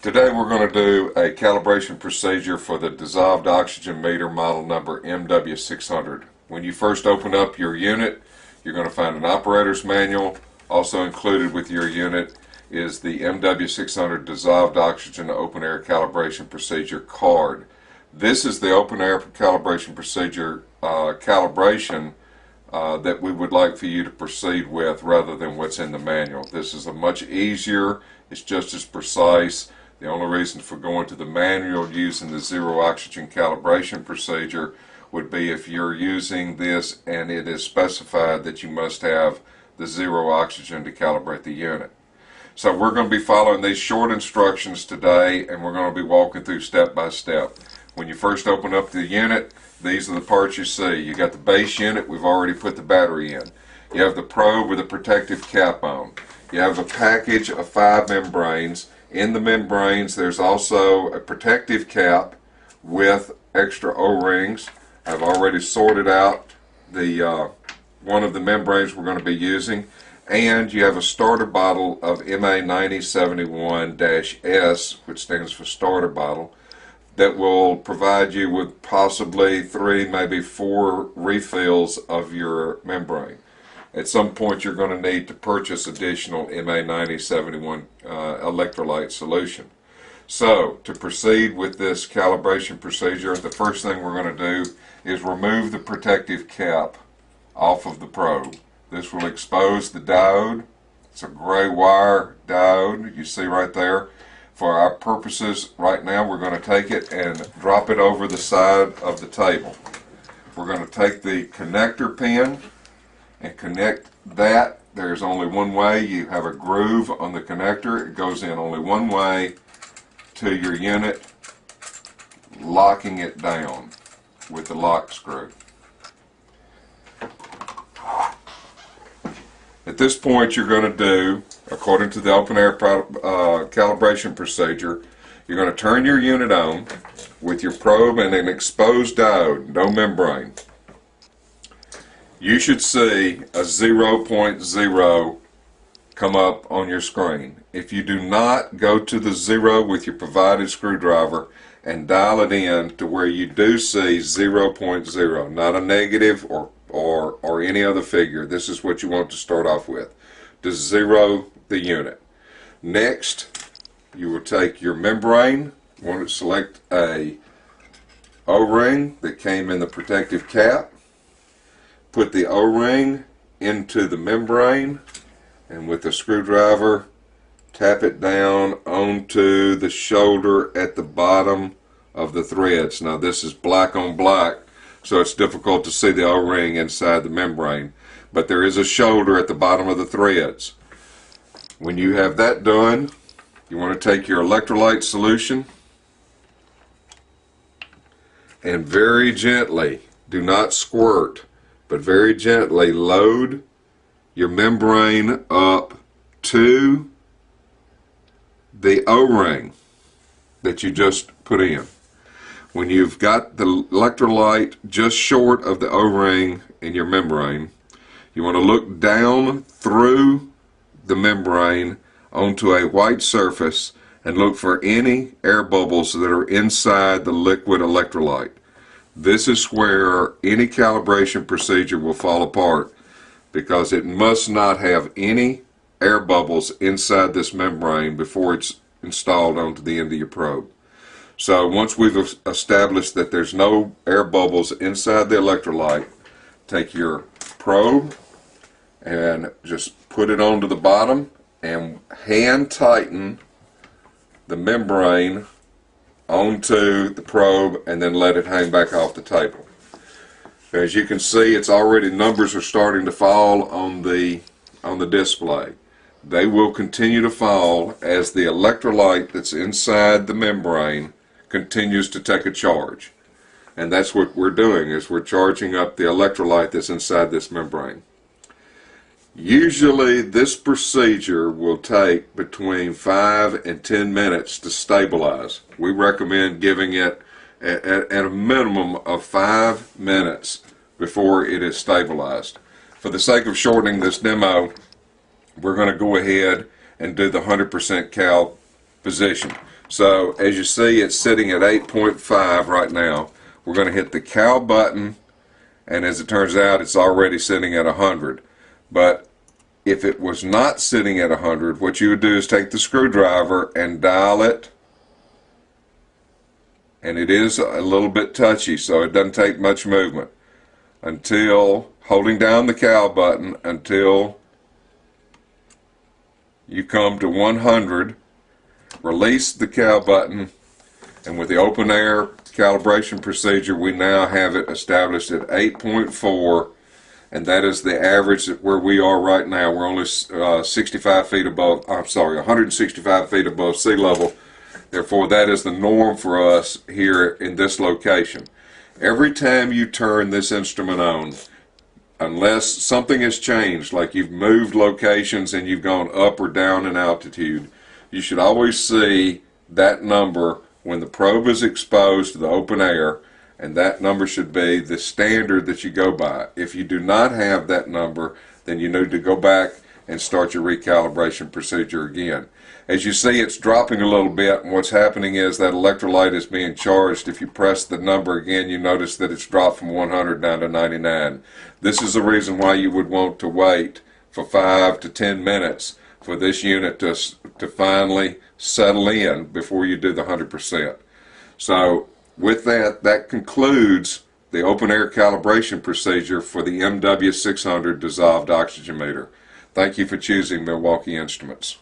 Today we're going to do a calibration procedure for the dissolved oxygen meter model number MW600. When you first open up your unit, you're going to find an operator's manual. Also included with your unit is the MW600 dissolved oxygen open air calibration procedure card. This is the open air calibration procedure calibration that we would like for you to proceed with rather than what's in the manual. This is a much easier, it's just as precise. The only reason for going to the manual using the zero oxygen calibration procedure would be if you're using this and it is specified that you must have the zero oxygen to calibrate the unit. So we're going to be following these short instructions today, and we're going to be walking through step by step. When you first open up the unit, these are the parts you see. You got the base unit, we've already put the battery in. You have the probe with a protective cap on. You have a package of 5 membranes. In the membranes there's also a protective cap with extra O-rings. I've already sorted out the one of the membranes we're going to be using, and you have a starter bottle of MA9071-S, which stands for starter bottle, that will provide you with possibly 3, maybe 4 refills of your membrane. At some point you're going to need to purchase additional MA9071 electrolyte solution. So to proceed with this calibration procedure, the first thing we're going to do is remove the protective cap off of the probe. This will expose the diode. It's a gray wire diode you see right there. For our purposes right now, we're going to take it and drop it over the side of the table. We're going to take the connector pin and connect that. There's only one way. You have a groove on the connector. It goes in only one way to your unit, locking it down with the lock screw. At this point, you're going to do, according to the open air calibration procedure, you're going to turn your unit on with your probe and an exposed diode, no membrane. You should see a 0.0 come up on your screen. If you do not, go to the 0 with your provided screwdriver and dial it in to where you do see 0.0, not a negative or any other figure. This is what you want to start off with, to zero the unit. Next, you will take your membrane. You want to select a O-ring that came in the protective cap. Put the O-ring into the membrane, and with a screwdriver tap it down onto the shoulder at the bottom of the threads. Now this is black on black, so it's difficult to see the O-ring inside the membrane, but there is a shoulder at the bottom of the threads. When you have that done, you want to take your electrolyte solution and very gently, do not squirt, but very gently load your membrane up to the O-ring that you just put in. When you've got the electrolyte just short of the O-ring in your membrane, you want to look down through the membrane onto a white surface and look for any air bubbles that are inside the liquid electrolyte. This is where any calibration procedure will fall apart, because it must not have any air bubbles inside this membrane before it's installed onto the end of your probe. So once we've established that there's no air bubbles inside the electrolyte, take your probe and just put it onto the bottom and hand tighten the membrane onto the probe and then let it hang back off the table. As you can see, it's already, numbers are starting to fall on the display. They will continue to fall as the electrolyte that's inside the membrane continues to take a charge. And that's what we're doing, is we're charging up the electrolyte that's inside this membrane. Usually this procedure will take between 5 and 10 minutes to stabilize. We recommend giving it at a minimum of 5 minutes before it is stabilized. For the sake of shortening this demo, we're going to go ahead and do the 100% cal position. So as you see, it's sitting at 8.5 right now. We're going to hit the cow button, and as it turns out, it's already sitting at 100. But if it was not sitting at 100, what you would do is take the screwdriver and dial it, and it is a little bit touchy, so it doesn't take much movement, until holding down the cow button until you come to 100. Release the cow button, and with the open air calibration procedure, we now have it established at 8.4, and that is the average where we are right now. We're only 65 feet above, I'm sorry, 165 feet above sea level. Therefore, that is the norm for us here in this location. Every time you turn this instrument on, unless something has changed, like you've moved locations and you've gone up or down in altitude, you should always see that number when the probe is exposed to the open air, and that number should be the standard that you go by. If you do not have that number, then you need to go back and start your recalibration procedure again. As you see, it's dropping a little bit, and what's happening is that electrolyte is being charged. If you press the number again, you notice that it's dropped from 100 down to 99. This is the reason why you would want to wait for 5 to 10 minutes for this unit to finally settle in before you do the 100%. So with that, that concludes the open air calibration procedure for the MW600 dissolved oxygen meter. Thank you for choosing Milwaukee Instruments.